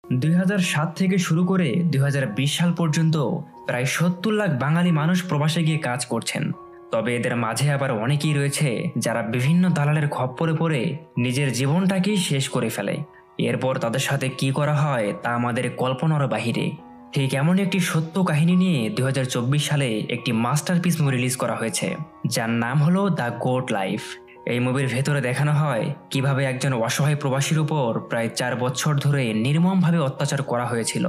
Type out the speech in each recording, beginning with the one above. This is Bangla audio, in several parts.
2007 থেকে শুরু করে 2020 সাল পর্যন্ত প্রায় 70 লাখ বাঙালি মানুষ প্রবাসে গিয়ে কাজ করছেন। তবে এদের মাঝে আবার অনেকেই রয়েছে যারা বিভিন্ন দালালের খপ্পরে পড়ে নিজের জীবনটাকেই শেষ করে ফেলে। এরপর তাদের সাথে কি করা হয় তা আমাদের কল্পনার বাহিরে। ঠিক এমন একটি সত্য কাহিনী নিয়ে 2024 সালে একটি মাস্টারপিস মুভি রিলিজ করা হয়েছে, যার নাম হলো দ্য গোট লাইফ। এই মুভির ভেতরে দেখানো হয় কিভাবে একজন অসহায় প্রবাসীর উপর প্রায় 4 বছর ধরে নির্মমভাবে অত্যাচার করা হয়েছিল,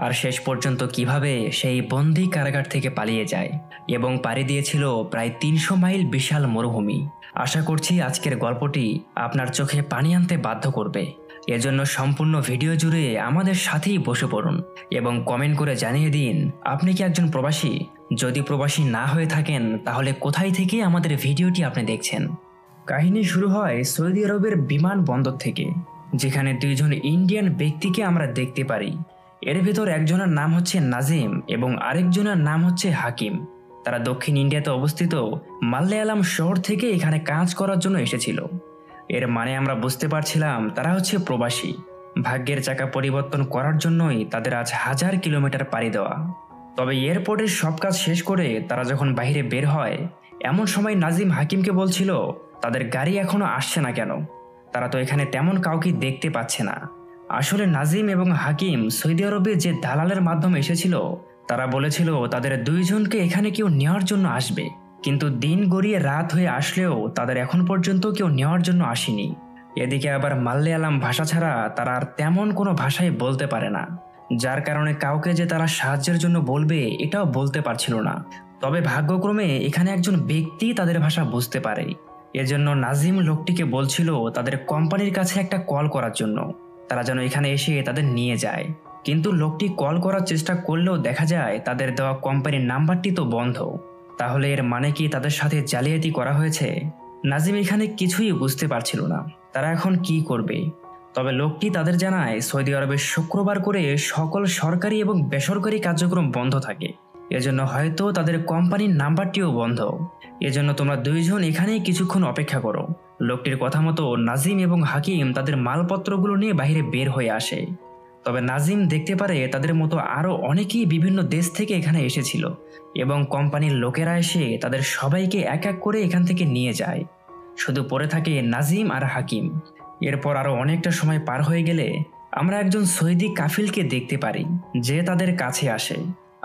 আর শেষ পর্যন্ত কিভাবে সেই বন্দি কারাগার থেকে পালিয়ে যায় এবং পাড়ি দিয়েছিল প্রায় 300 মাইল বিশাল মরুভূমি। আশা করছি আজকের গল্পটি আপনার চোখে পানি আনতে বাধ্য করবে। এজন্য সম্পূর্ণ ভিডিও জুড়ে আমাদের সাথেই বসে পড়ুন এবং কমেন্ট করে জানিয়ে দিন আপনি কি একজন প্রবাসী। যদি প্রবাসী না হয়ে থাকেন তাহলে কোথায় থেকে আমাদের ভিডিওটি আপনি দেখছেন। কাহিনী শুরু হয় সৌদি আরবের বিমানবন্দর থেকে, যেখানে দুইজন ইন্ডিয়ান ব্যক্তিকে আমরা দেখতে পারি। এর ভেতর একজনের নাম হচ্ছে নাজিম এবং আরেকজনের নাম হচ্ছে হাকিম। তারা দক্ষিণ ইন্ডিয়াতে অবস্থিত মালয়ালাম শহর থেকে এখানে কাজ করার জন্য এসেছিল। এর মানে আমরা বুঝতে পারছিলাম তারা হচ্ছে প্রবাসী। ভাগ্যের চাকা পরিবর্তন করার জন্যই তাদের আজ 1000 কিলোমিটার পাড়ি দেওয়া। তবে এয়ারপোর্টের সব কাজ শেষ করে তারা যখন বাইরে বের হয়, এমন সময় নাজিম হাকিমকে বলছিল তাদের গাড়ি এখনো আসছে না কেন, তারা তো এখানে তেমন কাউকে দেখতে পাচ্ছে না। আসলে নাজিম এবং হাকিম সৌদি আরবে যে দালালের মাধ্যমে এসেছিল, তারা বলেছিল তাদের দুইজনকে এখানে কেউ নেওয়ার জন্য আসবে, কিন্তু দিন গড়িয়ে রাত হয়ে আসলেও তাদের এখন পর্যন্ত কেউ নেওয়ার জন্য আসেনি। এদিকে আবার মালয়ালাম ভাষা ছাড়া তারা আর তেমন কোনো ভাষাই বলতে পারে না, যার কারণে কাউকে যে তারা সাহায্যের জন্য বলবে এটাও বলতে পারছিল না। তবে ভাগ্যক্রমে এখানে একজন ব্যক্তি তাদের ভাষা বুঝতে পারে। এজন্য নাজিম লোকটিকে বলছিল তাদের কোম্পানির কাছে একটা কল করার জন্য, তারা যেন এখানে এসে তাদের নিয়ে যায়। কিন্তু লোকটি কল করার চেষ্টা করলেও দেখা যায় তাদের দেওয়া কোম্পানির নাম্বারটি তো বন্ধ। তাহলে এর মানে কি তাদের সাথে জালিয়াতি করা হয়েছে? নাজিম এখানে কিছুই বুঝতে পারছিল না তারা এখন কি করবে। তবে লোকটি তাদের জানায় সৌদি আরবের শুক্রবার করে সকল সরকারি এবং বেসরকারি কার্যক্রম বন্ধ থাকে, এজন্য হয়তো তাদের কোম্পানির নাম্বারটিও বন্ধ। এজন্য তোমরা দুইজন এখানেই কিছুক্ষণ অপেক্ষা করো। লোকটির কথা মতো নাজিম এবং হাকিম তাদের মালপত্রগুলো নিয়ে বাইরে বের হয়ে আসে। তবে নাজিম দেখতে পারে তাদের মতো আরও অনেকেই বিভিন্ন দেশ থেকে এখানে এসেছিল এবং কোম্পানির লোকেরা এসে তাদের সবাইকে এক এক করে এখান থেকে নিয়ে যায়। শুধু পড়ে থাকে নাজিম আর হাকিম। এরপর আরও অনেকটা সময় পার হয়ে গেলে আমরা একজন সৌদি কাফিলকে দেখতে পারি যে তাদের কাছে আসে।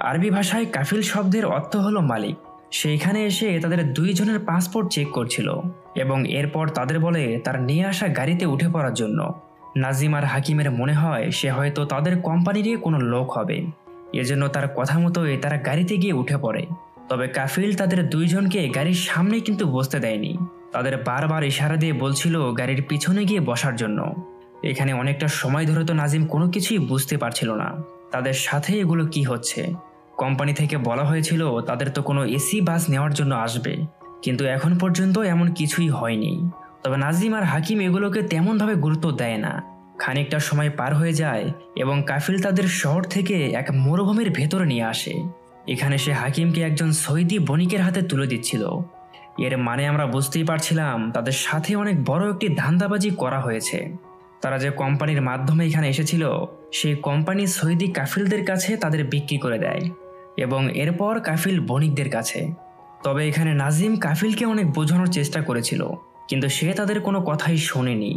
আরবি ভাষায় কাফিল শব্দের অর্থ হলো মালিক। সেইখানে এসে তাদের দুইজনের পাসপোর্ট চেক করছিল এবং এরপর তাদের বলে তার নিয়ে আসা গাড়িতে উঠে পড়ার জন্য। নাজিম আর হাকিমের মনে হয় সে হয়তো তাদের কোম্পানিরই কোনো লোক হবে, এজন্য তার কথা মতোই তারা গাড়িতে গিয়ে উঠে পড়ে। তবে কাফিল তাদের দুইজনকে গাড়ির সামনে কিন্তু বসতে দেয়নি, তাদের বারবার ইশারা দিয়ে বলছিল গাড়ির পিছনে গিয়ে বসার জন্য। এখানে অনেকটা সময় ধরে তো নাজিম কোনো কিছুই বুঝতে পারছিল না তাদের সাথে এগুলো কি হচ্ছে। কোম্পানি থেকে বলা হয়েছিল তাদের তো কোনো এসি বাস নেওয়ার জন্য আসবে, কিন্তু এখন পর্যন্ত এমন কিছুই হয়নি। তবে নাজিম আর হাকিম এগুলোকে তেমনভাবে গুরুত্ব দেয় না। খানিকটা সময় পার হয়ে যায় এবং কাফিল তাদের শহর থেকে এক মরুভূমির ভেতরে নিয়ে আসে। এখানে সে হাকিমকে একজন সৌদি বণিকের হাতে তুলে দিচ্ছিল। এর মানে আমরা বুঝতেই পারছিলাম তাদের সাথে অনেক বড় একটি ধান্দাবাজি করা হয়েছে। তারা যে কোম্পানির মাধ্যমে এখানে এসেছিল সেই কোম্পানি সৌদি কাফিলদের কাছে তাদের বিক্রি করে দেয় এবং এরপর কাফিল বণিকদের কাছে। তবে এখানে নাজিম কাফিলকে অনেক বোঝানোর চেষ্টা করেছিল, কিন্তু সে তাদের কোনো কথাই শোনেনি,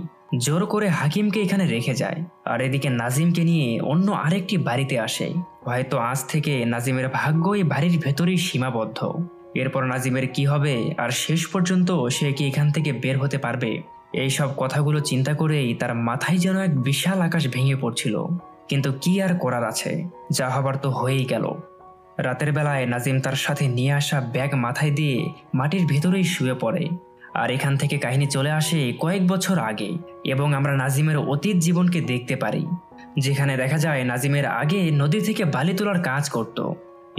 জোর করে হাকিমকে এখানে রেখে যায়। আর এদিকে নাজিমকে নিয়ে অন্য আরেকটি বাড়িতে আসে। হয়তো আজ থেকে নাজিমের ভাগ্য এই বাড়ির ভেতরেই সীমাবদ্ধ। এরপর নাজিমের কি হবে আর শেষ পর্যন্ত সে কি এখান থেকে বের হতে পারবে, এই সব কথাগুলো চিন্তা করেই তার মাথায় যেন এক বিশাল আকাশ ভেঙে পড়ছিল। কিন্তু কি আর করার আছে, যা হবার তো হয়েই গেল। রাতের বেলায় নাজিম তার সাথে নিয়ে আসা ব্যাগ মাথায় দিয়ে মাটির ভেতরেই শুয়ে পড়ে। আর এখান থেকে কাহিনী চলে আসে কয়েক বছর আগে এবং আমরা নাজিমের অতীত জীবনকে দেখতে পারি, যেখানে দেখা যায় নাজিমের আগে নদী থেকে বালি তোলার কাজ করত।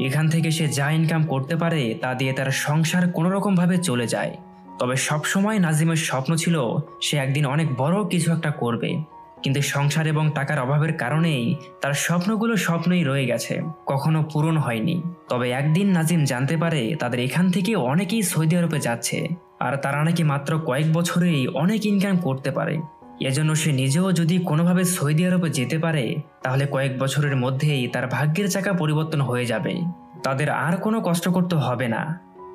এখান থেকে সে যা ইনকাম করতে পারে তা দিয়ে তার সংসার কোনোরকমভাবে চলে যায়। তবে সবসময় নাজিমের স্বপ্ন ছিল সে একদিন অনেক বড় কিছু একটা করবে, কিন্তু সংসার এবং টাকার অভাবের কারণেই তার স্বপ্নগুলো স্বপ্নই রয়ে গেছে, কখনো পূরণ হয়নি। তবে একদিন নাজিম জানতে পারে তাদের এখান থেকে অনেকেই সৌদি আরবে যাচ্ছে, আর তারা নাকি মাত্র কয়েক বছরেই অনেক ইনকাম করতে পারে। এজন্য সে নিজেও যদি কোনোভাবে সৌদি আরবে যেতে পারে তাহলে কয়েক বছরের মধ্যেই তার ভাগ্যের চাকা পরিবর্তন হয়ে যাবে, তাদের আর কোনো কষ্ট করতে হবে না।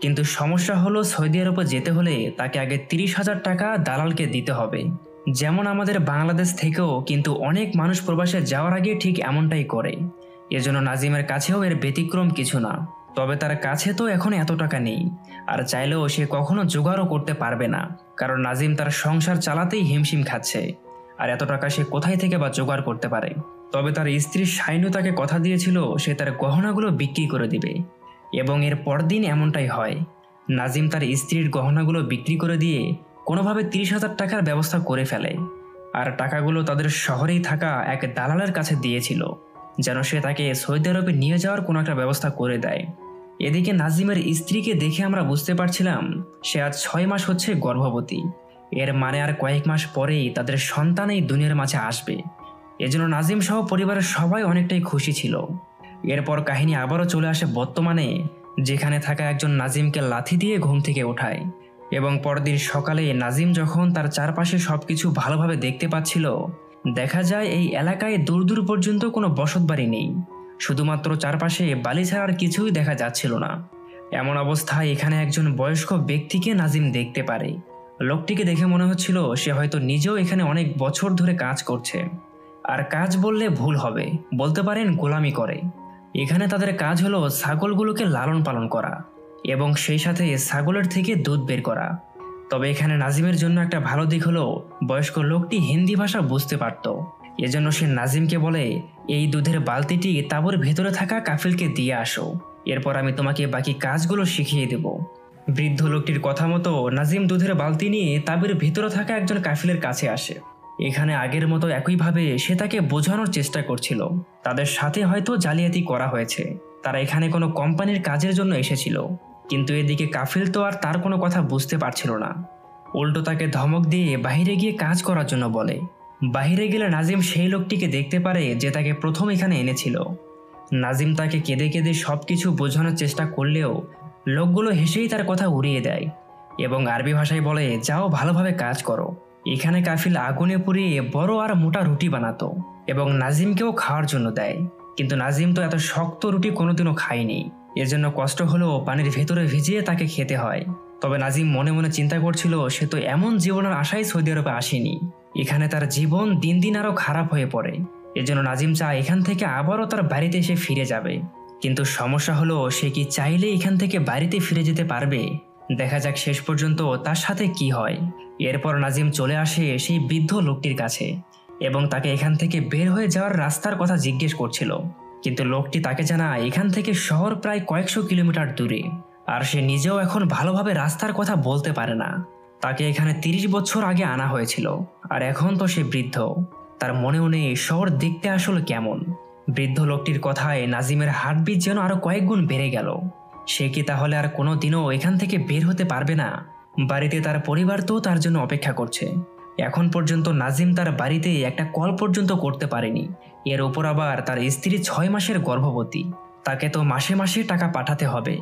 কিন্তু সমস্যা হলো সৌদি আরবে যেতে হলে তাকে আগে 30,000 টাকা দালালকে দিতে হবে। যেমন আমাদের বাংলাদেশ থেকেও কিন্তু অনেক মানুষ প্রবাসে যাওয়ার আগে ঠিক এমনটাই করে। এজন্য নাজিমের কাছেও এর ব্যতিক্রম কিছু না। তবে তার কাছে তো এখন এত টাকা নেই, আর চাইলেও সে কখনো জোগাড়ও করতে পারবে না, কারণ নাজিম তার সংসার চালাতেই হিমশিম খাচ্ছে। আর এত টাকা সে কোথায় থেকে বা জোগাড় করতে পারে? তবে তার স্ত্রী শাইনু তাকে কথা দিয়েছিল সে তার গহনাগুলো বিক্রি করে দিবে, এবং এর পরদিন এমনটাই হয়। নাজিম তার স্ত্রীর গহনাগুলো বিক্রি করে দিয়ে কোনোভাবে 30,000 টাকার ব্যবস্থা করে ফেলে, আর টাকাগুলো তাদের শহরেই থাকা এক দালালের কাছে দিয়েছিল যেন সে তাকে সৌদি আরবে নিয়ে যাওয়ার কোনো একটা ব্যবস্থা করে দেয়। এদিকে নাজিমের স্ত্রীকে দেখে আমরা বুঝতে পারছিলাম সে আজ 6 মাস হচ্ছে গর্ভবতী। এর মানে আর কয়েক মাস পরেই তাদের সন্তান এই দুনিয়ার মাঝে আসবে। এজন্য নাজিম সহ পরিবারের সবাই অনেকটাই খুশি ছিল। এরপর কাহিনী আবারও চলে আসে বর্তমানে, যেখানে থাকা একজন নাজিমকে লাথি দিয়ে ঘুম থেকে ওঠায়, এবং পরদিন সকালে নাজিম যখন তার চারপাশে সবকিছু ভালোভাবে দেখতে পাচ্ছিল, দেখা যায় এই এলাকায় দূর দূর পর্যন্ত কোনো বসতবাড়ি নেই, শুধুমাত্র চারপাশে বালি ছাড়া আর কিছুই দেখা যাচ্ছিল না। এমন অবস্থায় এখানে একজন বয়স্ক ব্যক্তিকে নাজিম দেখতে পারে। লোকটিকে দেখে মনে হচ্ছিল সে হয়তো নিজেও এখানে অনেক বছর ধরে কাজ করছে, আর কাজ বললে ভুল হবে, বলতে পারেন গোলামি করে। এখানে তাদের কাজ হলো ছাগলগুলোকে লালন পালন করা এবং সেই সাথে ছাগলের থেকে দুধ বের করা। তবে এখানে নাজিমের জন্য একটা ভালো দিক হলো বয়স্ক লোকটি হিন্দি ভাষা বুঝতে পারত। এজন্য সে নাজিমকে বলে, এই দুধের বালতিটি তাঁবুর ভেতরে থাকা কাফিলকে দিয়ে আসো, এরপর আমি তোমাকে বাকি কাজগুলো শিখিয়ে দেব। বৃদ্ধ লোকটির কথা মতো নাজিম দুধের বালতি নিয়ে তাঁবুর ভেতরে থাকা একজন কাফিলের কাছে আসে। এখানে আগের মতো একইভাবে সে তাকে বোঝানোর চেষ্টা করছিল তাদের সাথে হয়তো জালিয়াতি করা হয়েছে, তারা এখানে কোনো কোম্পানির কাজের জন্য এসেছিল। কিন্তু এদিকে কাফিল তো আর তার কোনো কথা বুঝতে পারছিল না, উল্টো তাকে ধমক দিয়ে বাইরে গিয়ে কাজ করার জন্য বলে। বাইরে গেলে নাজিম সেই লোকটিকে দেখতে পারে যে তাকে প্রথম এখানে এনেছিল। নাজিম তাকে কেঁদে কেঁদে সবকিছু বোঝানোর চেষ্টা করলেও লোকগুলো হেসেই তার কথা উড়িয়ে দেয় এবং আরবি ভাষায় বলে, যাও ভালোভাবে কাজ করো। এখানে কাফিল আগুনে পুড়িয়ে বড় আর মোটা রুটি বানাতো এবং নাজিমকেও খাওয়ার জন্য দেয়, কিন্তু নাজিম তো এত শক্ত রুটি কোনোদিনও খায়নি, এজন্য কষ্ট হলেও পানির ভেতরে ভিজিয়ে তাকে খেতে হয়। তবে নাজিম মনে মনে চিন্তা করছিল সে তো এমন জীবনের আশায় সৌদি আরবে আসেনি, এখানে তার জীবন দিন দিন আরো খারাপ হয়ে পড়ে। এজন্য নাজিম চায় এখান থেকে আবারও তার বাড়িতে এসে ফিরে যাবে, কিন্তু সমস্যা হলো সে কি চাইলে এখান থেকে বাড়িতে ফিরে যেতে পারবে? দেখা যাক শেষ পর্যন্ত তার সাথে কি হয়। এরপর নাজিম চলে আসে সেই বৃদ্ধ লোকটির কাছে এবং তাকে এখান থেকে বের হয়ে যাওয়ার রাস্তার কথা জিজ্ঞেস করছিল, কিন্তু লোকটি তাকে জানায় এখান থেকে শহর প্রায় কয়েকশো কিলোমিটার দূরে, আর সে নিজেও এখন ভালোভাবে রাস্তার কথা বলতে পারে না। তাকে এখানে 30 বছর আগে আনা হয়েছিল, আর এখন তো সে বৃদ্ধ, তার মনেও নেই শহর দেখতে আসলে কেমন। বৃদ্ধ লোকটির কথায় নাজিমের হার্টবিট যেন আরো কয়েক গুণ বেড়ে গেল। সে কি তাহলে আর কোনো দিনও এখান থেকে বের হতে পারবে না? বাড়িতে তার পরিবার তো তার জন্য অপেক্ষা করছে। এখন পর্যন্ত নাজিম তার বাড়িতে একটা কল পর্যন্ত করতে পারেনি, এর উপর আবার তার স্ত্রী 6 মাসের গর্ভবতী, তাকে তো মাসে মাসে টাকা পাঠাতে হবে।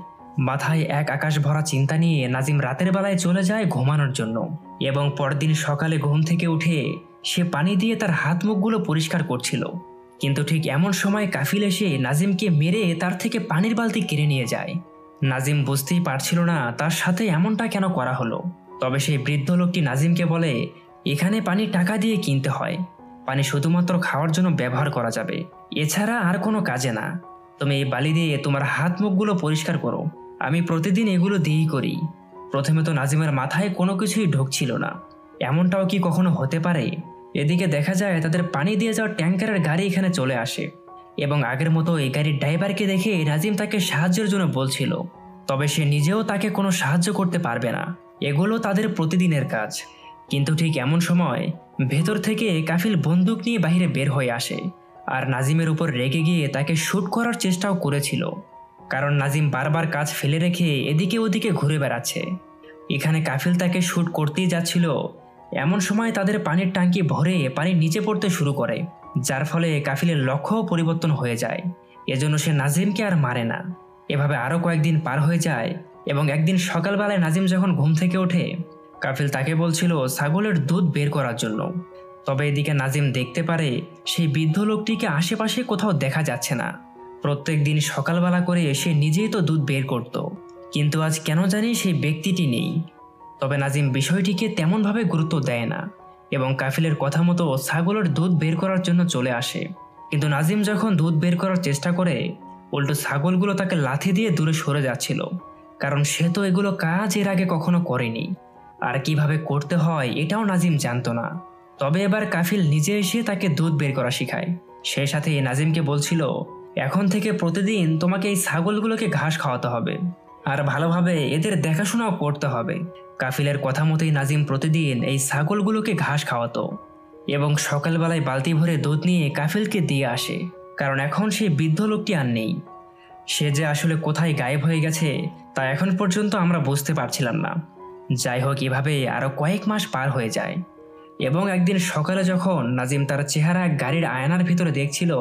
মাথায় এক আকাশ ভরা চিন্তা নিয়ে নাজিম রাতের বেলায় চলে যায় ঘুমানোর জন্য, এবং পরদিন সকালে ঘুম থেকে উঠে সে পানি দিয়ে তার হাত মুখগুলো পরিষ্কার করছিল। কিন্তু ঠিক এমন সময় কাফিল এসে নাজিমকে মেরে তার থেকে পানির বালতি কেড়ে নিয়ে যায়। নাজিম বুঝতেই পারছিল না তার সাথে এমনটা কেন করা হলো। তবে সেই বৃদ্ধ লোকটি নাজিমকে বলে, এখানে পানি টাকা দিয়ে কিনতে হয়, পানি শুধুমাত্র খাওয়ার জন্য ব্যবহার করা যাবে, এছাড়া আর কোনো কাজে না। তুমি এই বালি দিয়ে তোমার হাত মুখগুলো পরিষ্কার করো, আমি প্রতিদিন এগুলো দিয়েই করি। প্রথমে তো নাজিমের মাথায় কোনো কিছুই ঢুকছিল না, এমনটাও কি কখনো হতে পারে? এদিকে দেখা যায় তাদের পানি দিয়ে যাওয়া ট্যাঙ্কারের গাড়ি এখানে চলে আসে, এবং আগের মতো এই গাড়ির ড্রাইভারকে দেখে নাজিম তাকে সাহায্যের জন্য বলছিল, তবে সে নিজেও তাকে কোনো সাহায্য করতে পারবে না, এগুলো তাদের প্রতিদিনের কাজ। কিন্তু ঠিক এমন সময় ভেতর থেকে কাফিল বন্দুক নিয়ে বাইরে বের হয়ে আসে, আর নাজিমের উপর রেগে গিয়ে তাকে শ্যুট করার চেষ্টাও করেছিল, কারণ নাজিম বারবার কাজ ফেলে রেখে এদিকে ওদিকে ঘুরে বেড়াচ্ছে। এখানে কাফিল তাকে শ্যুট করতেই যাচ্ছিল, এমন সময় তাদের পানির ট্যাঙ্কি ভরে পানি নিচে পড়তে শুরু করে, যার ফলে কাফিলের লক্ষ্যও পরিবর্তন হয়ে যায়। এজন্য সে নাজিমকে আর মারে না। এভাবে আরও কয়েকদিন পার হয়ে যায়, এবং একদিন সকালবেলায় নাজিম যখন ঘুম থেকে ওঠে, কাফিল তাকে বলছিল ছাগলের দুধ বের করার জন্য। তবে এদিকে নাজিম দেখতে পারে সেই বৃদ্ধ লোকটিকে আশেপাশে কোথাও দেখা যাচ্ছে না। প্রত্যেক দিন সকালবেলা করে সে নিজেই তো দুধ বের করত, কিন্তু আজ কেন জানি সেই ব্যক্তিটি নেই। তবে নাজিম বিষয়টিকে তেমনভাবে গুরুত্ব দেয় না এবং কাফিলের কথা মতো ছাগলের দুধ বের করার জন্য চলে আসে। কিন্তু নাজিম যখন দুধ বের করার চেষ্টা করে, উল্টো ছাগলগুলো তাকে লাথি দিয়ে দূরে সরে যাচ্ছিল, কারণ সে তো এগুলো কাজ এর আগে কখনো করেনি, আর কিভাবে করতে হয় এটাও নাজিম জানতো না। তবে এবার কাফিল নিজে এসে তাকে দুধ বের করা শেখায়। সেই সাথে নাজিমকে বলছিল, এখন থেকে প্রতিদিন তোমাকে এই ছাগলগুলোকে ঘাস খাওয়াতে হবে আর ভালোভাবে এদের দেখাশোনাও করতে হবে। কাফিলের কথা মতোই নাজিম প্রতিদিন এই ছাগলগুলোকে ঘাস খাওয়াতো এবং সকালবেলায় বালতি ভরে দুধ নিয়ে কাফিলকে দিয়ে আসে, কারণ এখন সেই বৃদ্ধ লোকটি আর নেই। সে যে আসলে কোথায় গায়েব হয়ে গেছে তা এখন পর্যন্ত আমরা বুঝতে পারছিলাম না। যাই হোক, এভাবে আরো কয়েক মাস পার হয়ে যায় এবং একদিন সকালে যখন নাজিম তার চেহারা গাড়ির আয়নার ভিতরে দেখছিল,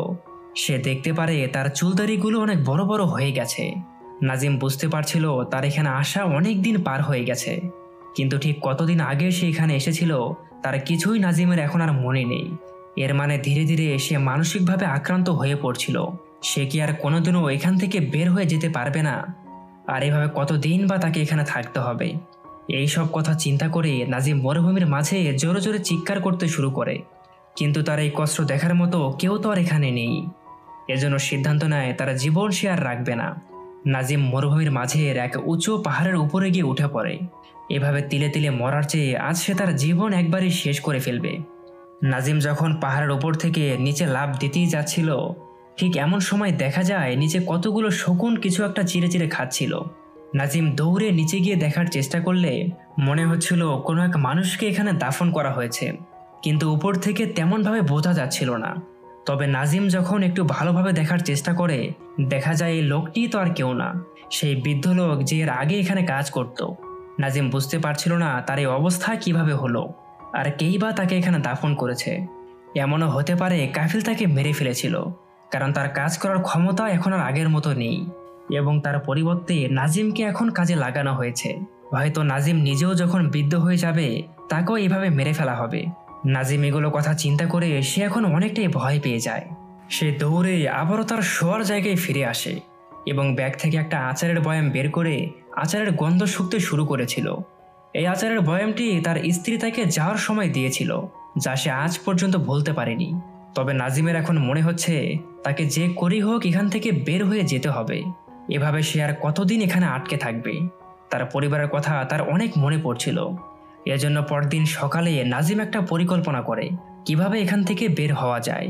সে দেখতে পারে তার চুলদাড়িগুলো অনেক বড় বড় হয়ে গেছে। নাজিম বুঝতে পারছিল তার এখানে আসা অনেক দিন পার হয়ে গেছে, কিন্তু ঠিক কতদিন আগে সে এখানে এসেছিল তার কিছুই নাজিমের এখন আর মনে নেই। এর মানে ধীরে ধীরে সে মানসিকভাবে আক্রান্ত হয়ে পড়ছিল। সে কি আর কোনোদিনও এখান থেকে বের হয়ে যেতে পারবে না? আর এভাবে কতদিন বা তাকে এখানে থাকতে হবে? এই সব কথা চিন্তা করে নাজিম মরুভূমির মাঝে জোরে জোরে চিৎকার করতে শুরু করে, কিন্তু তার এই কষ্ট দেখার মতো কেউ তো আর এখানে নেই। এজন্য সিদ্ধান্ত নেয় তার জীবন সে আর রাখবে না। নাজিম মরুভূমির মাঝের এক উঁচু পাহাড়ের উপরে গিয়ে উঠে পড়ে। এভাবে তিলে তিলে মরার চেয়ে আজ সে তার জীবন একবারই শেষ করে ফেলবে। নাজিম যখন পাহাড়ের উপর থেকে নিচে লাফ দিতেই যাচ্ছিল, ঠিক এমন সময় দেখা যায় নিচে কতগুলো শকুন কিছু একটা চিরে চিরে খাচ্ছিল। নাজিম দৌড়ে নিচে গিয়ে দেখার চেষ্টা করলে মনে হচ্ছিল কোনো এক মানুষকে এখানে দাফন করা হয়েছে, কিন্তু উপর থেকে তেমনভাবে বোঝা যাচ্ছিল না। তবে নাজিম যখন একটু ভালোভাবে দেখার চেষ্টা করে, দেখা যায় এই লোকটি তো আর কেউ না, সেই বৃদ্ধ লোক যে এর আগে এখানে কাজ করত। নাজিম বুঝতে পারছিল না তার এই অবস্থা কিভাবে হলো, আর কেই বা তাকে এখানে দাফন করেছে। এমনও হতে পারে কাফিল তাকে মেরে ফেলেছিল, কারণ তার কাজ করার ক্ষমতা এখন আর আগের মতো নেই এবং তার পরিবর্তে নাজিমকে এখন কাজে লাগানো হয়েছে। হয়তো নাজিম নিজেও যখন বৃদ্ধ হয়ে যাবে তাকেও এভাবে মেরে ফেলা হবে। নাজিম এগুলো কথা চিন্তা করে সে এখন অনেকটাই ভয় পেয়ে যায়। সে দৌড়ে আবারও তার শোয়ার জায়গায় ফিরে আসে এবং ব্যাগ থেকে একটা আচারের বয়াম বের করে আচারের গন্ধ শুকতে শুরু করেছিল। এই আচারের বয়ামটি তার স্ত্রী তাকে যাওয়ার সময় দিয়েছিল, যা সে আজ পর্যন্ত ভুলতে পারেনি। তবে নাজিমের এখন মনে হচ্ছে তাকে যে করেই হোক এখান থেকে বের হয়ে যেতে হবে। এভাবে সে আর কতদিন এখানে আটকে থাকবে? তার পরিবারের কথা তার অনেক মনে পড়ছিল। এজন্য পরদিন সকালে নাজিম একটা পরিকল্পনা করে কিভাবে এখান থেকে বের হওয়া যায়।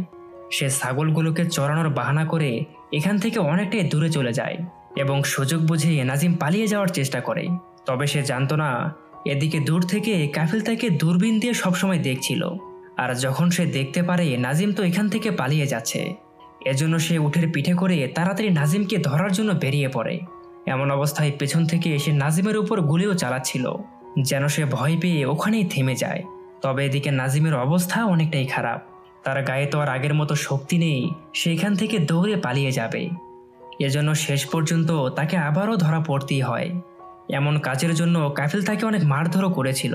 সে ছাগলগুলোকে চড়ানোর বাহানা করে এখান থেকে অনেকটাই দূরে চলে যায় এবং সুযোগ বুঝে নাজিম পালিয়ে যাওয়ার চেষ্টা করে। তবে সে জানতো না এদিকে দূর থেকে কাফিল তাকে দূরবীন দিয়ে সবসময় দেখছিল, আর যখন সে দেখতে পারে নাজিম তো এখান থেকে পালিয়ে যাচ্ছে, এজন্য সে উঠের পিঠে করে তাড়াতাড়ি নাজিমকে ধরার জন্য বেরিয়ে পড়ে। এমন অবস্থায় পেছন থেকে এসে নাজিমের উপর গুলিও চালাচ্ছিল, যেন সে ভয় পেয়ে ওখানেই থেমে যায়। তবে এদিকে নাজিমের অবস্থা অনেকটাই খারাপ। তার গায়ে তো আর আগের মতো শক্তি নেই, সেখান থেকে দৌড়ে পালিয়ে যাবে। এজন্য শেষ পর্যন্ত তাকে আবারও ধরা পড়তেই হয়। এমন কাজের জন্য কাফিল তাকে অনেক মারধরও করেছিল।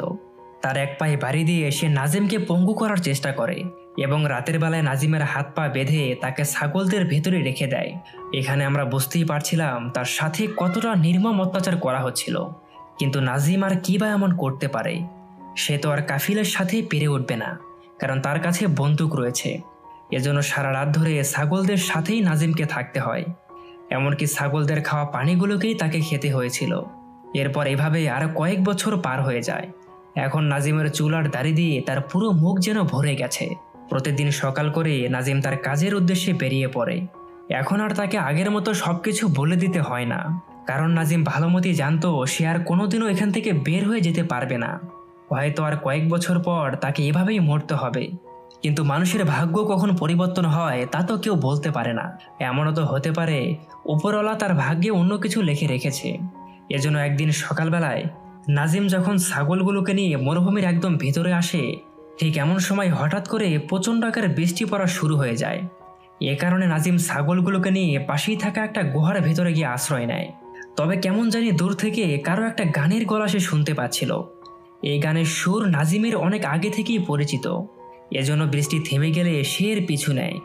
তার এক পায়ে বাড়ি দিয়ে সে নাজিমকে পঙ্গু করার চেষ্টা করে এবং রাতের বেলায় নাজিমের হাত পা বেঁধে তাকে ছাগলদের ভেতরে রেখে দেয়। এখানে আমরা বুঝতেই পারছিলাম তার সাথে কতটা নির্মম অত্যাচার করা হচ্ছিল, কিন্তু নাজিম আর কি বা এমন করতে পারে? সে তো আর কাফিলের সাথে পেরে উঠবে না, কারণ তার কাছে বন্দুক রয়েছে। এজন্য সারা রাত ধরে ছাগলদের সাথেই নাজিমকে থাকতে হয়, এমনকি ছাগলদের খাওয়া পানিগুলোকেই তাকে খেতে হয়েছিল। এরপর এভাবে আরো কয়েক বছর পার হয়ে যায়। এখন নাজিমের চুল আর দাড়ি দিয়ে তার পুরো মুখ যেন ভরে গেছে। প্রতিদিন সকাল করে নাজিম তার কাজের উদ্দেশ্যে বেরিয়ে পড়ে। এখন আর তাকে আগের মতো সবকিছু বলে দিতে হয় না, কারণ নাজিম ভালোমতো জানতো সে আর কোনোদিনও এখান থেকে বের হয়ে যেতে পারবে না। হয়তো আর কয়েক বছর পর তাকে এভাবেই মরতে হবে। কিন্তু মানুষের ভাগ্য কখন পরিবর্তন হয় তা তো কেউ বলতে পারে না। এমনও তো হতে পারে উপরওয়ালা তার ভাগ্যে অন্য কিছু লিখে রেখেছে। এজন্য একদিন সকালবেলায় নাজিম যখন ছাগলগুলোকে নিয়ে মরুভূমির একদম ভেতরে আসে, ঠিক এমন সময় হঠাৎ করে প্রচণ্ড আকারে বৃষ্টি পড়া শুরু হয়ে যায়। এ কারণে নাজিম ছাগলগুলোকে নিয়ে পাশেই থাকা একটা গুহার ভেতরে গিয়ে আশ্রয় নেয়। তবে কেমন জানি দূর থেকে কারো একটা গানের গলা সে শুনতে পাচ্ছিল। এই গানের সুর নাজিমের অনেক আগে থেকেই পরিচিত। এজন্য বৃষ্টি থেমে গেলে সে এর পিছু নেয়।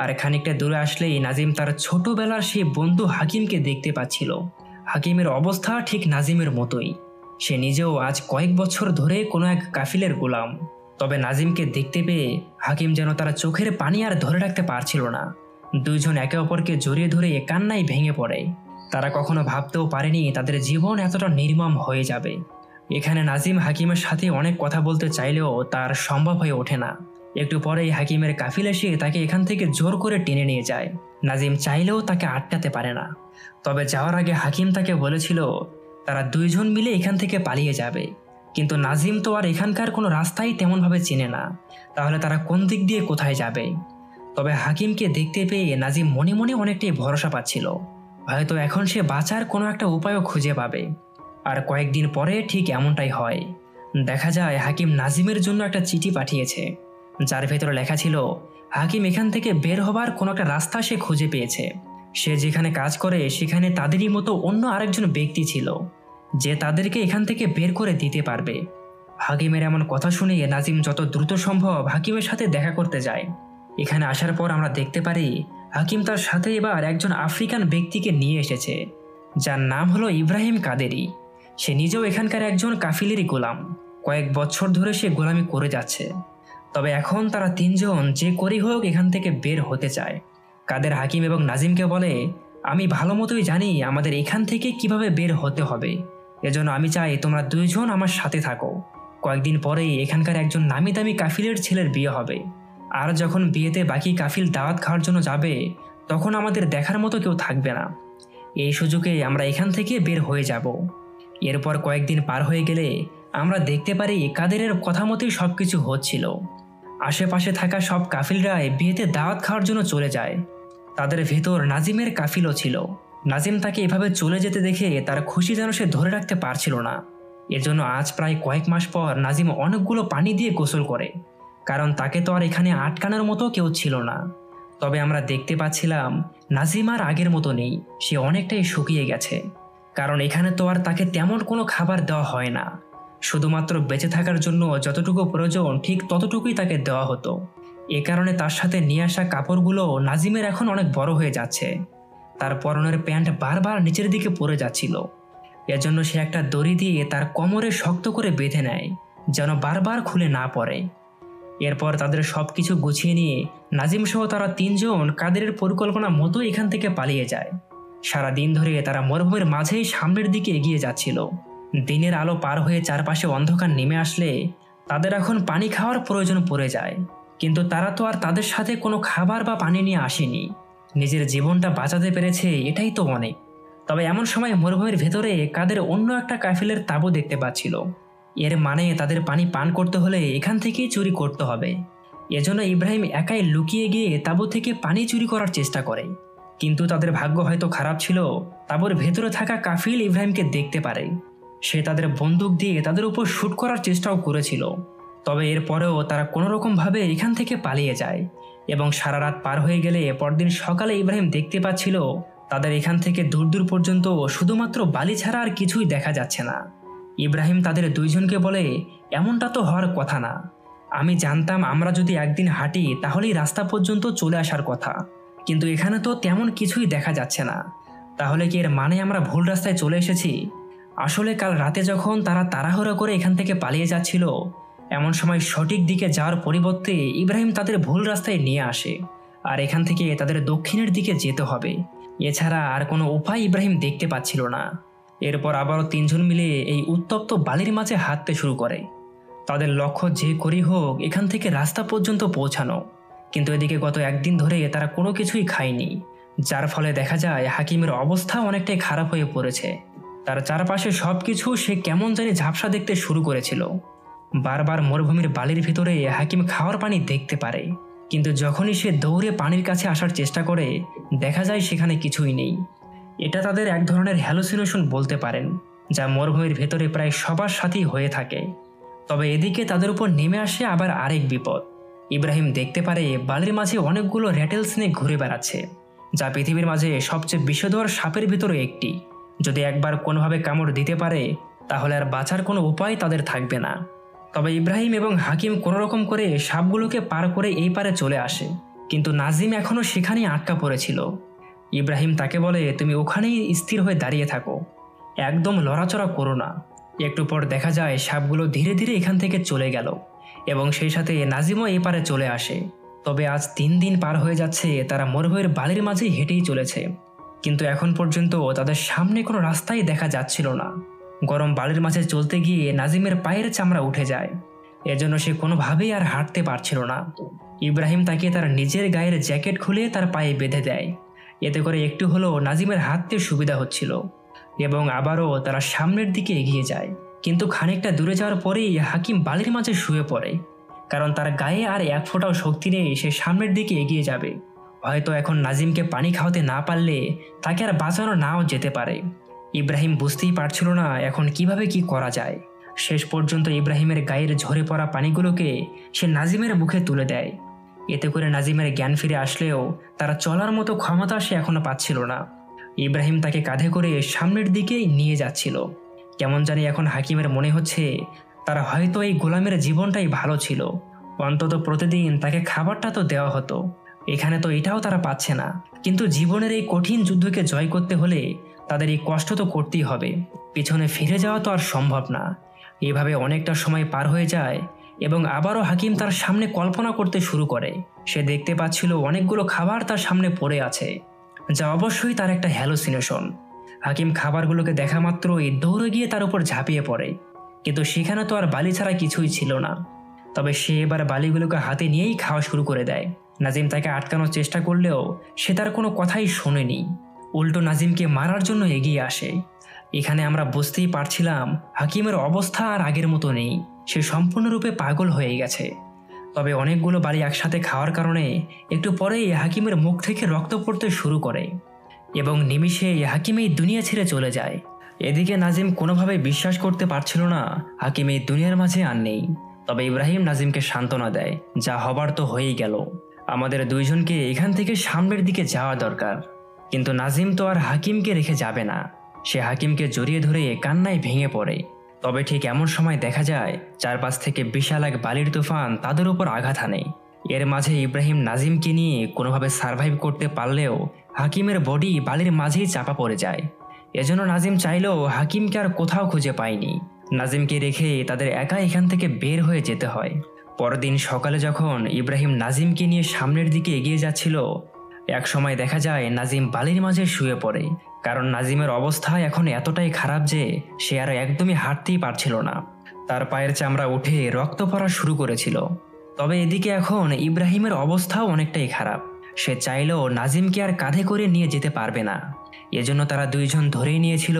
আর খানিকটা দূরে আসলেই নাজিম তার ছোটবেলার সেই বন্ধু হাকিমকে দেখতে পাচ্ছিল। হাকিমের অবস্থা ঠিক নাজিমের মতোই। সে নিজেও আজ কয়েক বছর ধরে কোনো এক কাফিলের গোলাম। তবে নাজিমকে দেখতে পেয়ে হাকিম যেন তার চোখের পানি আর ধরে রাখতে পারছিল না। দুইজন একে অপরকে জড়িয়ে ধরে কান্নায় ভেঙে পড়ে। তারা কখনো ভাবতেও পারেনি তাদের জীবন এতটা নির্মম হয়ে যাবে। এখানে নাজিম হাকিমের সাথে অনেক কথা বলতে চাইলেও তার সম্ভব হয়ে ওঠে না। একটু পরেই হাকিমের কাফিল এসে তাকে এখান থেকে জোর করে টেনে নিয়ে যায়। নাজিম চাইলেও তাকে আটকাতে পারে না। তবে যাওয়ার আগে হাকিম তাকে বলেছিল তারা দুইজন মিলে এখান থেকে পালিয়ে যাবে। কিন্তু নাজিম তো আর এখানকার কোনো রাস্তাই তেমনভাবে চেনে না। তাহলে তারা কোন দিক দিয়ে কোথায় যাবে? তবে হাকিমকে দেখতে পেয়ে নাজিম মনে মনে অনেকটাই ভরসা পাচ্ছিল। হয়তো এখন সে বাঁচার কোনো একটা উপায়ও খুঁজে পাবে। আর কয়েকদিন পরে ঠিক এমনটাই হয়। দেখা যায় হাকিম নাজিমের জন্য একটা চিঠি পাঠিয়েছে, যার ভেতরে লেখা ছিল হাকিম এখান থেকে বের হবার কোনো একটা রাস্তা সে খুঁজে পেয়েছে। সে যেখানে কাজ করে সেখানে তাদেরই মতো অন্য আরেকজন ব্যক্তি ছিল, যে তাদেরকে এখান থেকে বের করে দিতে পারবে। হাকিমের এমন কথা শুনে নাজিম যত দ্রুত সম্ভব হাকিমের সাথে দেখা করতে যায়। এখানে আসার পর আমরা দেখতে পারি হাকিম তার সাথে এবার একজন আফ্রিকান ব্যক্তিকে নিয়ে এসেছে, যার নাম হলো ইব্রাহিম কাদেরি। সে নিজেও এখানকার একজন কাফিলেরই গোলাম। কয়েক বছর ধরে সে গোলামি করে যাচ্ছে। তবে এখন তারা তিনজন যে করেই হোক এখান থেকে বের হতে চায়। কাদের হাকিম এবং নাজিমকে বলে, আমি ভালো মতোই জানি আমাদের এখান থেকে কিভাবে বের হতে হবে। এজন্য আমি চাই তোমরা দুইজন আমার সাথে থাকো। কয়েকদিন পরেই এখানকার একজন নামি দামি কাফিলের ছেলের বিয়ে হবে। আর যখন বিয়েতে বাকি কাফিল দাওয়াত খাওয়ার জন্য যাবে, তখন আমাদের দেখার মতো কেউ থাকবে না। এই সুযোগে আমরা এখান থেকে বের হয়ে যাব। এরপর কয়েকদিন পার হয়ে গেলে আমরা দেখতে পারি কাদেরের কথা মতোই সবকিছু হচ্ছিল। আশেপাশে থাকা সব কাফিলরাই বিয়েতে দাওয়াত খাওয়ার জন্য চলে যায়। তাদের ভেতর নাজিমের কাফিলও ছিল। নাজিম তাকে এভাবে চলে যেতে দেখে তার খুশি যেন সে ধরে রাখতে পারছিল না। এর জন্য আজ প্রায় কয়েক মাস পর নাজিম অনেকগুলো পানি দিয়ে গোসল করে, কারণ তাকে তো আর এখানে আটকানোর মতো কেউ ছিল না। তবে আমরা দেখতে পাচ্ছিলাম নাজিম আর আগের মতো নেই, সে অনেকটাই শুকিয়ে গেছে। কারণ এখানে তো আর তাকে তেমন কোনো খাবার দেওয়া হয় না। শুধুমাত্র বেঁচে থাকার জন্য যতটুকু প্রয়োজন ঠিক ততটুকুই তাকে দেওয়া হতো। এ কারণে তার সাথে নিয়ে আসা কাপড়গুলো নাজিমের এখন অনেক বড় হয়ে যাচ্ছে। তার পরনের প্যান্ট বারবার নিচের দিকে পড়ে যাচ্ছিল। এজন্য সে একটা দড়ি দিয়ে তার কোমরে শক্ত করে বেঁধে নেয়, যেন বারবার খুলে না পড়ে। এরপর তাদের সবকিছু গুছিয়ে নিয়ে নাজিম সহ তারা তিনজন কাদেরের পরিকল্পনা মতো এখান থেকে পালিয়ে যায়। সারা দিন ধরে তারা মরুভূমির মাঝেই সামনের দিকে এগিয়ে যাচ্ছিল। দিনের আলো পার হয়ে চারপাশে অন্ধকার নেমে আসলে তাদের এখন পানি খাওয়ার প্রয়োজন পড়ে যায়। কিন্তু তারা তো আর তাদের সাথে কোনো খাবার বা পানি নিয়ে আসেনি। নিজের জীবনটা বাঁচাতে পেরেছে, এটাই তো অনেক। তবে এমন সময় মরুভূমির ভেতরে কাদের অন্য একটা কাফিলের তাঁবু দেখতে পাচ্ছিল। এর মানে তাদের পানি পান করতে হলে এখান থেকেই চুরি করতে হবে। এজন্য ইব্রাহিম একাই লুকিয়ে গিয়ে তাঁবু থেকে পানি চুরি করার চেষ্টা করে। কিন্তু তাদের ভাগ্য হয়তো খারাপ ছিল, তাঁবুর ভেতরে থাকা কাফিল ইব্রাহিমকে দেখতে পারে। সে তাদের বন্দুক দিয়ে তাদের উপর শুট করার চেষ্টাও করেছিল। তবে এরপরেও তারা কোনোরকমভাবে এখান থেকে পালিয়ে যায় এবং সারা রাত পার হয়ে গেলে পরদিন সকালে ইব্রাহিম দেখতে পাচ্ছিল তাদের এখান থেকে দূর দূর পর্যন্ত শুধুমাত্র বালি ছাড়া আর কিছুই দেখা যাচ্ছে না। ইব্রাহিম তাদের দুইজনকে বলে, এমনটা তো হওয়ার কথা না। আমি জানতাম আমরা যদি একদিন হাঁটি তাহলেই রাস্তা পর্যন্ত চলে আসার কথা, কিন্তু এখানে তো তেমন কিছুই দেখা যাচ্ছে না। তাহলে কি এর মানে আমরা ভুল রাস্তায় চলে এসেছি? আসলে কাল রাতে যখন তারা তাড়াহুড়ো করে এখান থেকে পালিয়ে যাচ্ছিল, এমন সময় সঠিক দিকে যাওয়ার পরিবর্তে ইব্রাহিম তাদের ভুল রাস্তায় নিয়ে আসে। আর এখান থেকে তাদের দক্ষিণের দিকে যেতে হবে। এছাড়া আর কোনো উপায় ইব্রাহিম দেখতে পাচ্ছিল না। এরপর আবারও তিনজন মিলে এই উত্তপ্ত বালির মাঝে হাঁটতে শুরু করে। তাদের লক্ষ্য যে করেই হোক এখান থেকে রাস্তা পর্যন্ত পৌঁছানো। কিন্তু এদিকে গত একদিন ধরে তারা কোনো কিছুই খায়নি, যার ফলে দেখা যায় হাকিমের অবস্থা অনেকটাই খারাপ হয়ে পড়েছে। তার চারপাশে সবকিছু সে কেমন জানি ঝাপসা দেখতে শুরু করেছিল। বারবার মরুভূমির বালির ভিতরে হাকিম খাওয়ার পানি দেখতে পারে, কিন্তু যখনই সে দৌড়ে পানির কাছে আসার চেষ্টা করে দেখা যায় সেখানে কিছুই নেই। এটা তাদের এক ধরনের হ্যালুসিনেশন বলতে পারেন, যা মরুভূমির ভেতরে প্রায় সবার সাথেই হয়ে থাকে। তবে এদিকে তাদের উপর নেমে আসে আবার আরেক বিপদ। ইব্রাহিম দেখতে পারে বালির মাঝে অনেকগুলো র্যাটেল স্নেক ঘুরে বেড়াচ্ছে, যা পৃথিবীর মাঝে সবচেয়ে বিষধর সাপের ভিতরে একটি। যদি একবার কোনোভাবে কামড় দিতে পারে তাহলে আর বাঁচার কোনো উপায় তাদের থাকবে না। তবে ইব্রাহিম এবং হাকিম কোনো রকম করে সাপগুলোকে পার করে এই পারে চলে আসে, কিন্তু নাজিম এখনও সেখানেই আটকা পড়েছিল। ইব্রাহিম তাকে বলে, তুমি ওখানেই স্থির হয়ে দাঁড়িয়ে থাকো, একদম লড়াচড়া করো না। একটু পর দেখা যায় সাপগুলো ধীরে ধীরে এখান থেকে চলে গেল এবং সেই সাথে নাজিমও এই পারে চলে আসে। তবে আজ 3 দিন পার হয়ে যাচ্ছে, তারা মরুভূমির বালির মাঝেই হেঁটেই চলেছে, কিন্তু এখন পর্যন্ত তাদের সামনে কোনো রাস্তাই দেখা যাচ্ছিল না। গরম বালির মাঝে চলতে গিয়ে নাজিমের পায়ের চামড়া উঠে যায়, এজন্য সে কোনোভাবেই আর হাঁটতে পারছিল না। ইব্রাহিম তাকে তার নিজের গায়ের জ্যাকেট খুলে তার পায়ে বেঁধে দেয়, এতে করে একটু হলেও নাজিমের হাঁটতে সুবিধা হচ্ছিল। এবং আবারও তারা সামনের দিকে এগিয়ে যায়, কিন্তু খানিকটা দূরে যাওয়ার পরেই হাকিম বালির মাঝে শুয়ে পড়ে, কারণ তার গায়ে আর এক ফোঁটাও শক্তি নেই সে সামনের দিকে এগিয়ে যাবে। হয়তো এখন নাজিমকে পানি খাওয়াতে না পারলে তাকে আর বাঁচানো নাও যেতে পারে। ইব্রাহিম বুঝতেই পারছিল না এখন কিভাবে কি করা যায়। শেষ পর্যন্ত ইব্রাহিমের গায়ের ঝরে পড়া পানিগুলোকে সে নাজিমের মুখে তুলে দেয়। এতে করে নাজিমের জ্ঞান ফিরে আসলেও তারা চলার মতো ক্ষমতা সে এখনো পাচ্ছিল না। ইব্রাহিম তাকে কাঁধে করে সামনের দিকেই নিয়ে যাচ্ছিল। কেমন জানি এখন হাকিমের মনে হচ্ছে তারা হয়তো এই গোলামের জীবনটাই ভালো ছিল, অন্তত প্রতিদিন তাকে খাবারটা তো দেওয়া হতো। এখানে তো এটাও তারা পাচ্ছে না, কিন্তু জীবনের এই কঠিন যুদ্ধকে জয় করতে হলে তাদের এই কষ্ট তো করতেই হবে, পিছনে ফিরে যাওয়া তো আর সম্ভব না। এভাবে অনেকটা সময় পার হয়ে যায় এবং আবারও হাকিম তার সামনে কল্পনা করতে শুরু করে। সে দেখতে পাচ্ছিল অনেকগুলো খাবার তার সামনে পড়ে আছে, যা অবশ্যই তার একটা হ্যালুসিনেশন। হাকিম খাবারগুলোকে দেখা মাত্রই দৌড়ে গিয়ে তার উপর ঝাঁপিয়ে পড়ে, কিন্তু সেখানে তো আর বালি ছাড়া কিছুই ছিল না। তবে সে এবার বালিগুলোকে হাতে নিয়েই খাওয়া শুরু করে দেয়। নাজিম তাকে আটকানোর চেষ্টা করলেও সে তার কোনো কথাই শোনেনি, উল্টো নাজিমকে মারার জন্য এগিয়ে আসে। এখানে আমরা বুঝতেই পারছিলাম হাকিমের অবস্থা আর আগের মতো নেই, সে সম্পূর্ণরূপে পাগল হয়ে গেছে। তবে অনেকগুলো বালি একসাথে খাওয়ার কারণে একটু পরেই হাকিমের মুখ থেকে রক্ত পড়তে শুরু করে এবং নিমিষেই হাকিম এই দুনিয়া ছেড়ে চলে যায়। এদিকে নাজিম কোনোভাবে বিশ্বাস করতে পারছিল না হাকিম এই দুনিয়ার মাঝে আর নেই। তবে ইব্রাহিম নাজিমকে সান্ত্বনা দেয়, যা হবার তো হয়েই গেল, আমাদের দুইজনকে এখান থেকে সামনের দিকে যাওয়া দরকার। কিন্তু নাজিম তো আর হাকিমকে রেখে যাবে না, সে হাকিমকে জড়িয়ে ধরে কান্নায় ভেঙে পড়ে। তবে ঠিক এমন সময় দেখা যায় চারপাশ থেকে বিশাল এক বালির তুফান তাদের উপর আঘাত হানে। এর মাঝে ইব্রাহিম নাজিমকে নিয়ে কোনোভাবে সার্ভাইভ করতে পারলেও হাকিমের বডি বালির মাঝেই চাপা পড়ে যায়। এজন্য নাজিম চাইলেও হাকিমকে আর কোথাও খুঁজে পায়নি। নাজিমকে রেখে তাদের একা এখান থেকে বের হয়ে যেতে হয়। পরদিন সকালে যখন ইব্রাহিম নাজিমকে নিয়ে সামনের দিকে এগিয়ে যাচ্ছিল, এক সময় দেখা যায় নাজিম বালির মাঝে শুয়ে পড়ে, কারণ নাজিমের অবস্থা এখন এতটাই খারাপ যে সে আর একদমই হাঁটতেই পারছিল না। তার পায়ের চামড়া উঠে রক্ত পড়া শুরু করেছিল। তবে এদিকে এখন ইব্রাহিমের অবস্থাও অনেকটাই খারাপ, সে চাইলেও নাজিমকে আর কাঁধে করে নিয়ে যেতে পারবে না। এজন্য তারা দুইজন ধরেই নিয়েছিল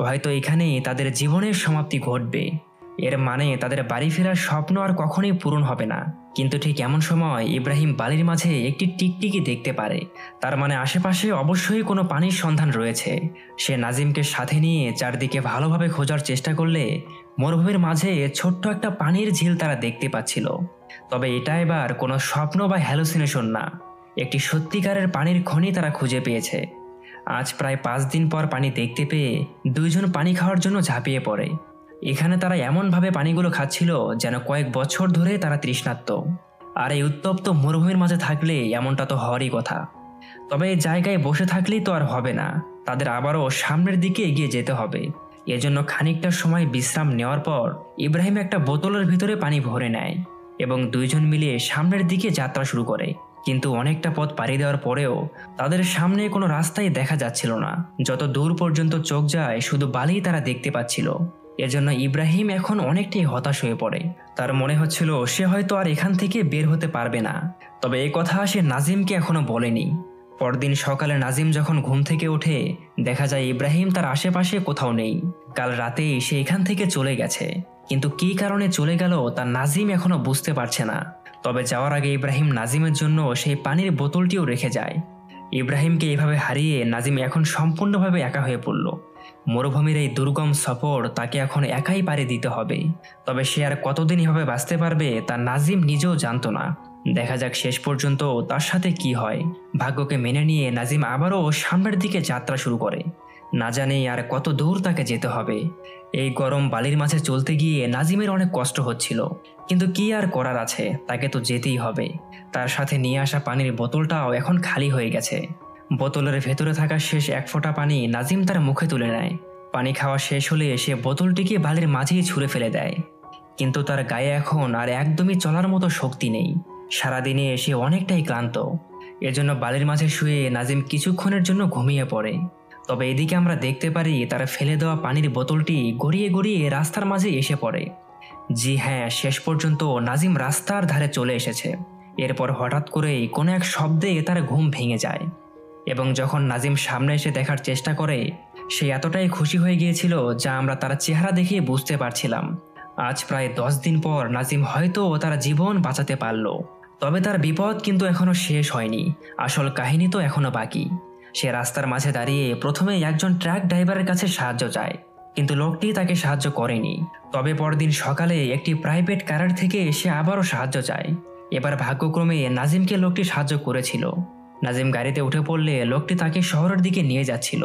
হয়তো এখানেই তাদের জীবনের সমাপ্তি ঘটবে, এর মানে তাদের বাড়ি ফেরার স্বপ্ন আর কখনোই পূরণ হবে না। কিন্তু ঠিক এমন সময় ইব্রাহিম বালির মাঝে একটি টিকটিকি দেখতে পারে, তার মানে আশেপাশে অবশ্যই কোনো পানির সন্ধান রয়েছে। সে নাজিমকে সাথে নিয়ে চারদিকে ভালোভাবে খোঁজার চেষ্টা করলে মরুভূমির মাঝে ছোট্ট একটা পানির ঝিল তারা দেখতে পাচ্ছিল। তবে এটা এবার কোনো স্বপ্ন বা হ্যালুসিনেশন না, একটি সত্যিকারের পানির খনি তারা খুঁজে পেয়েছে। আজ প্রায় 5 দিন পর পানি দেখতে পেয়ে দুইজন পানি খাওয়ার জন্য ঝাঁপিয়ে পড়ে। এখানে তারা এমনভাবে পানিগুলো খাচ্ছিল যেন কয়েক বছর ধরে তারা তৃষ্ণার্ত। আর এই উত্তপ্ত মরুভূমির মাঝে থাকলে এমনটা তো হওয়ারই কথা। তবে এই জায়গায় বসে থাকলেই তো আর হবে না, তাদের আবারও সামনের দিকে এগিয়ে যেতে হবে। এজন্য খানিকটা সময় বিশ্রাম নেওয়ার পর ইব্রাহিম একটা বোতলের ভিতরে পানি ভরে নেয় এবং দুইজন মিলে সামনের দিকে যাত্রা শুরু করে। কিন্তু অনেকটা পথ পাড়ি দেওয়ার পরেও তাদের সামনে কোনো রাস্তাই দেখা যাচ্ছিল না, যত দূর পর্যন্ত চোখ যায় শুধু বালিই তারা দেখতে পাচ্ছিল। এজন্য ইব্রাহিম এখন অনেকটাই হতাশ হয়ে পড়ে, তার মনে হচ্ছিল সে হয়তো আর এখান থেকে বের হতে পারবে না। তবে এই কথা সে নাজিমকে এখনো বলেনি। পরদিন সকালে নাজিম যখন ঘুম থেকে ওঠে দেখা যায় ইব্রাহিম তার আশেপাশে কোথাও নেই, কাল রাতেই সে এখান থেকে চলে গেছে। কিন্তু কী কারণে চলে গেল তা নাজিম এখনো বুঝতে পারছে না। তবে যাওয়ার আগে ইব্রাহিম নাজিমের জন্য সেই পানির বোতলটিও রেখে যায়। ইব্রাহিমকে এইভাবে হারিয়ে নাজিম এখন সম্পূর্ণভাবে একা হয়ে পড়ল। মরুভূমির এই দুর্গম সফর তাকে এখন একাই পাড়ি দিতে হবে। তবে সে আর কতদিন এভাবে বাঁচতে পারবে তা নাজিম নিজেও জানতো না। দেখা যাক শেষ পর্যন্ত তার সাথে কি হয়। ভাগ্যকে মেনে নিয়ে নাজিম আবারও সামনের দিকে যাত্রা শুরু করে, না জানে আর কত দূর তাকে যেতে হবে। এই গরম বালির মাঝে চলতে গিয়ে নাজিমের অনেক কষ্ট হচ্ছিল, কিন্তু কি আর করার আছে, তাকে তো যেতেই হবে। তার সাথে নিয়ে আসা পানির বোতলটাও এখন খালি হয়ে গেছে। বোতলের ভেতরে থাকা শেষ এক ফোঁটা পানি নাজিম তার মুখে তুলে নেয়। পানি খাওয়া শেষ হলে সে বোতলটিকে বালির মাঝেই ছুঁড়ে ফেলে দেয়। কিন্তু তার গায়ে এখন আর একদমই চলার মতো শক্তি নেই। সারাদিনে সে অনেকটাই ক্লান্ত। এজন্য বালির মাঝে শুয়ে নাজিম কিছুক্ষণের জন্য ঘুমিয়ে পড়ে। তবে এদিকে আমরা দেখতে পারি তার ফেলে দেওয়া পানির বোতলটি গড়িয়ে গড়িয়ে রাস্তার মাঝে এসে পড়ে। জি হ্যাঁ, শেষ পর্যন্ত নাজিম রাস্তার ধারে চলে এসেছে। এরপর হঠাৎ করেই কোনো এক শব্দে তার ঘুম ভেঙে যায়, এবং যখন নাজিম সামনে এসে দেখার চেষ্টা করে, সে এতটাই খুশি হয়ে গিয়েছিল যা আমরা তার চেহারা দেখে বুঝতে পারছিলাম। আজ প্রায় 10 দিন পর নাজিম হয়তো তার জীবন বাঁচাতে পারল। তবে তার বিপদ কিন্তু এখনো শেষ হয়নি। আসল কাহিনী তো এখনো বাকি। সে রাস্তার মাঝে দাঁড়িয়ে প্রথমে একজন ট্রাক ড্রাইভারের কাছে সাহায্য চায়, কিন্তু লোকটি তাকে সাহায্য করেনি। তবে পরদিন সকালে একটি প্রাইভেট কারের থেকে সে আবারও সাহায্য চায়। এবার ভাগ্যক্রমে নাজিমকে লোকটি সাহায্য করেছিল। নাজিম গাড়িতে উঠে পড়লে লোকটি তাকে শহরের দিকে নিয়ে যাচ্ছিল।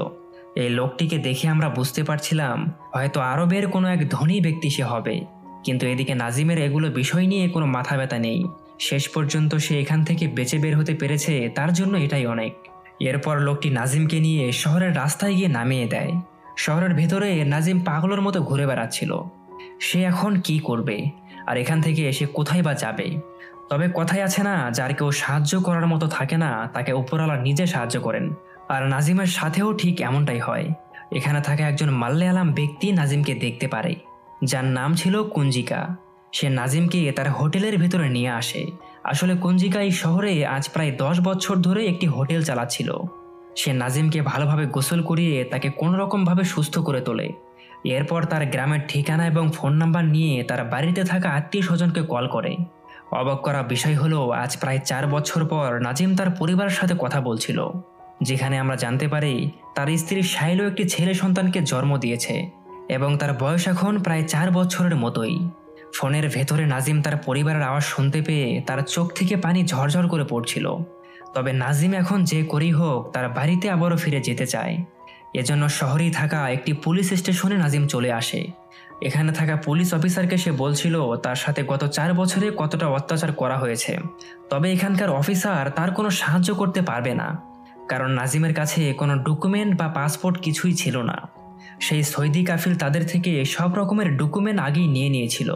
এই লোকটিকে দেখে আমরা বুঝতে পারছিলাম হয়তো আরবের কোনো এক ধনী ব্যক্তি সে হবে। কিন্তু এদিকে নাজিমের এগুলো বিষয় নিয়ে কোনো মাথা ব্যথা নেই। শেষ পর্যন্ত সে এখান থেকে বেঁচে বের হতে পেরেছে, তার জন্য এটাই অনেক। এরপর লোকটি নাজিমকে নিয়ে শহরের রাস্তায় গিয়ে নামিয়ে দেয়। শহরের ভেতরে নাজিম পাগলের মতো ঘুরে বেড়াচ্ছিল। সে এখন কি করবে, আর এখান থেকে সে কোথায় বা যাবে? তবে কথাই আছে না, যার কেউ সাহায্য করার মতো থাকে না তাকে উপরওয়ালা নিজে সাহায্য করেন। আর নাজিমের সাথেও ঠিক এমনটাই হয়। এখানে থাকা একজন মালয়ালাম ব্যক্তি নাজিমকে দেখতে পারে, যার নাম ছিল কুঞ্জিকা। সে নাজিমকে তার হোটেলের ভেতরে নিয়ে আসে। আসলে কুঞ্জিকা এই শহরে আজ প্রায় 10 বছর ধরে একটি হোটেল চালাচ্ছিল। সে নাজিমকে ভালোভাবে গোসল করিয়ে তাকে কোনোরকমভাবে সুস্থ করে তোলে। এরপর তার গ্রামের ঠিকানা এবং ফোন নাম্বার নিয়ে তার বাড়িতে থাকা আত্মীয় স্বজনকে কল করে। অবাক করা বিষয় হলো, আজ প্রায় 4 বছর পর নাজিম তার পরিবারের সাথে কথা বলছিল, যেখানে আমরা জানতে পারি তার স্ত্রী শাইলো একটি ছেলে সন্তানকে জন্ম দিয়েছে এবং তার বয়স এখন প্রায় 4 বছরের মতোই। ফোনের ভেতরে নাজিম তার পরিবারের আওয়াজ শুনতে পেয়ে তার চোখ থেকে পানি ঝরঝর করে পড়ছিল। তবে নাজিম এখন যে করেই হোক তার বাড়িতে আবারও ফিরে যেতে চায়। এজন্য শহরেই থাকা একটি পুলিশ স্টেশনে নাজিম চলে আসে। এখানে থাকা পুলিশ অফিসারকে সে বলছিল তার সাথে গত 4 বছরে কতটা অত্যাচার করা হয়েছে। তবে এখানকার অফিসার তার কোনো সাহায্য করতে পারবে না, কারণ নাজিমের কাছে কোনো ডকুমেন্ট বা পাসপোর্ট কিছুই ছিল না। সেই সৌদি কাফিল তাদের থেকে সব রকমের ডকুমেন্ট আগেই নিয়ে নিয়েছিল,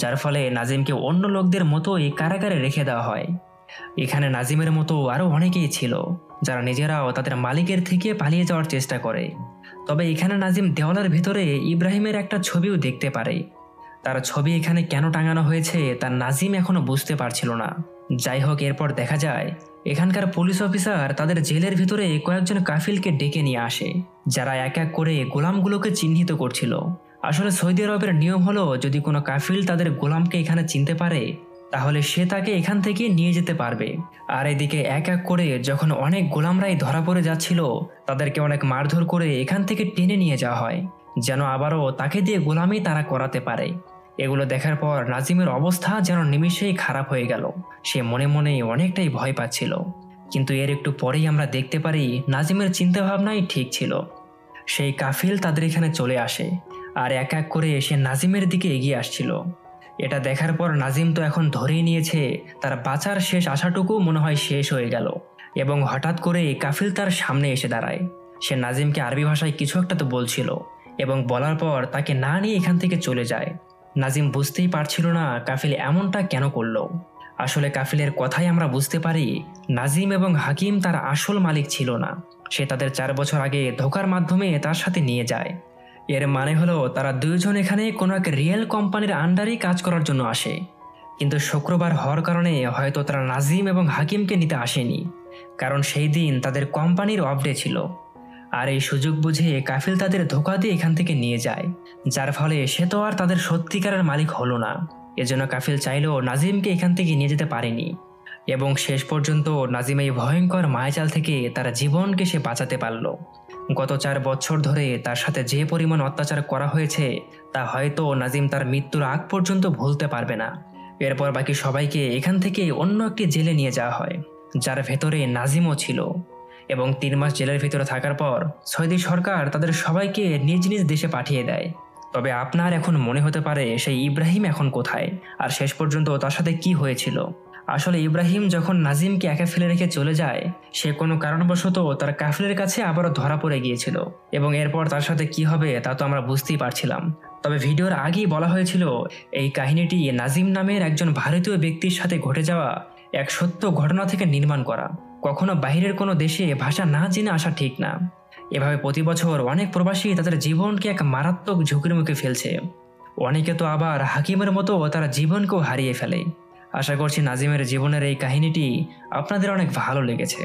যার ফলে নাজিমকে অন্য লোকদের মতোই কারাগারে রেখে দেওয়া হয়। এখানে নাজিমের মতো আরও অনেকেই ছিল যারা নিজেরাও তাদের মালিকের থেকে পালিয়ে যাওয়ার চেষ্টা করে। তবে এখানে নাজিম দেওয়ালের ভিতরে ইব্রাহিমের একটা ছবিও দেখতে পারে। তার ছবি এখানে কেন টাঙানো হয়েছে তা নাজিম এখনো বুঝতে পারছিল না। যাই হোক, এরপর দেখা যায় এখানকার পুলিশ অফিসার তাদের জেলের ভিতরে কয়েকজন কাফিলকে ডেকে নিয়ে আসে, যারা এক এক করে গোলামগুলোকে চিহ্নিত করছিল। আসলে সৌদি আরবের নিয়ম হলো, যদি কোনো কাফিল তাদের গোলামকে এখানে চিনতে পারে তাহলে সে তাকে এখান থেকে নিয়ে যেতে পারবে। আর এদিকে এক এক করে যখন অনেক গোলামরাই ধরা পড়ে যাচ্ছিল, তাদেরকে অনেক মারধর করে এখান থেকে টেনে নিয়ে যাওয়া হয়, যেন আবারও তাকে দিয়ে গোলামি তারা করাতে পারে। এগুলো দেখার পর নাজিমের অবস্থা যেন নিমিষেই খারাপ হয়ে গেল। সে মনে মনে অনেকটাই ভয় পাচ্ছিল। কিন্তু এর একটু পরেই আমরা দেখতে পারি নাজিমের চিন্তাভাবনাই ঠিক ছিল। সেই কাফিল তাদের এখানে চলে আসে আর এক এক করে এসে নাজিমের দিকে এগিয়ে আসছিল। এটা দেখার পর নাজিম তো এখন ধরেই নিয়েছে তার বাঁচার শেষ আশাটুকু মনে হয় শেষ হয়ে গেল। এবং হঠাৎ করে কাফিল তার সামনে এসে দাঁড়ায়। সে নাজিমকে আরবি ভাষায় কিছু একটা তো বলছিল, এবং বলার পর তাকে না নিয়ে এখান থেকে চলে যায়। নাজিম বুঝতেই পারছিল না কাফিল এমনটা কেন করলো। আসলে কাফিলের কথাই আমরা বুঝতে পারি নাজিম এবং হাকিম তার আসল মালিক ছিল না। সে তাদের 4 বছর আগে ধোকার মাধ্যমে তার সাথে নিয়ে যায়। এর মানে হলো তারা দুইজন এখানে কোনো এক রিয়েল কোম্পানির আন্ডারেই কাজ করার জন্য আসে। কিন্তু শুক্রবার হওয়ার কারণে হয়তো তারা নাজিম এবং হাকিমকে নিতে আসেনি, কারণ সেই দিন তাদের কোম্পানির অফ ডে ছিল। আর এই সুযোগ বুঝে কাফিল তাদের ধোঁকা দিয়ে এখান থেকে নিয়ে যায়, যার ফলে সে তো আর তাদের সত্যিকারের মালিক হলো না। এজন্য কাফিল চাইলেও নাজিমকে এখান থেকে নিয়ে যেতে পারেনি, এবং শেষ পর্যন্ত নাজিম এই ভয়ঙ্কর মায়াজাল থেকে তার জীবনকে সে বাঁচাতে পারল। গত 4 বছর ধরে তার সাথে যে পরিমাণ অত্যাচার করা হয়েছে তা হয়তো নাজিম তার মৃত্যুর আগ পর্যন্ত ভুলতে পারবে না। এরপর বাকি সবাইকে এখান থেকে অন্য একটি জেলে নিয়ে যাওয়া হয়, যার ভেতরে নাজিমও ছিল। এবং 3 মাস জেলের ভিতরে থাকার পর সৌদি সরকার তাদের সবাইকে নিজ নিজ দেশে পাঠিয়ে দেয়, তবে আপনার এখন মনে হতে পারে সেই ইব্রাহিম এখন কোথায়, আর শেষ পর্যন্ত তার সাথে কি হয়েছিল। আসলে ইব্রাহিম যখন নাজিমকে একা ফেলে রেখে চলে যায়, সে কোনো কারণবশত তার কাফিলের কাছে আবারও ধরা পড়ে গিয়েছিল, এবং এরপর তার সাথে কি হবে তা তো আমরা বুঝতেই পারছিলাম। তবে ভিডিওর আগেই বলা হয়েছিল এই কাহিনীটি নাজিম নামের একজন ভারতীয় ব্যক্তির সাথে ঘটে যাওয়া এক সত্য ঘটনা থেকে নির্মাণ করা। কখনো বাইরের কোনো দেশে ভাষা না জেনে আসা ঠিক না। এভাবে প্রতি বছর অনেক প্রবাসী তাদের জীবনকে এক মারাত্মক ঝুঁকির মুখে ফেলছে। অনেকে তো আবার হাকিমের মতো তারা জীবনকেও হারিয়ে ফেলে। আশা করছি নাজিমের জীবনের এই কাহিনীটি আপনাদের অনেক ভালো লেগেছে।